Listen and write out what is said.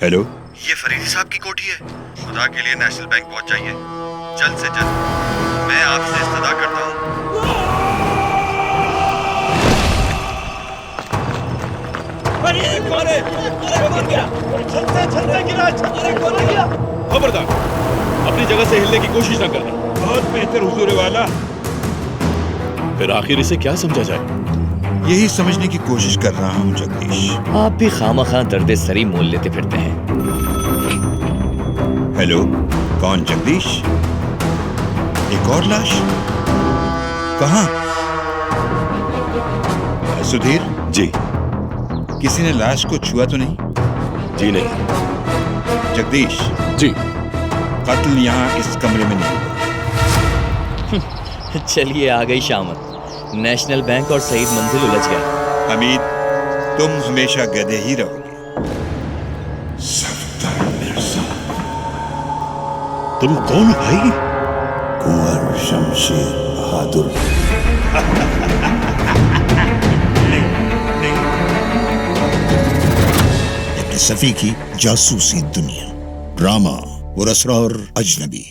Hello, ये फरीदी साहब की कोठी है। खुदा के लिए नेशनल बैंक पहुंच जाइए जल्द से जल्द। मैं आपसे इस्तदा करता हूँ। खबरदार, अपनी जगह से हिलने की कोशिश न करना। बहुत बेहतर हुजूर वाला। फिर आखिर इसे क्या समझा जाए? यही समझने की कोशिश कर रहा हूँ जगदीश। आप भी खामखा दर्द सरी मोल लेते फिरते हैं। हेलो, कौन? जगदीश? एक और लाश? कहाँ? सुधीर जी किसी ने लाश को छुआ तो नहीं? जी नहीं। जगदीश, जी कत्ल यहाँ इस कमरे में नहीं। चलिए आ गई शामत। नेशनल बैंक और सईद मंजिल उलझ गया। हमीद, तुम हमेशा गधे ही रहोगे। तुम कौन हो भाई? कुंवर शमशेर बहादुर। सफी की जासूसी दुनिया ड्रामा, वो रसरा और अजनबी।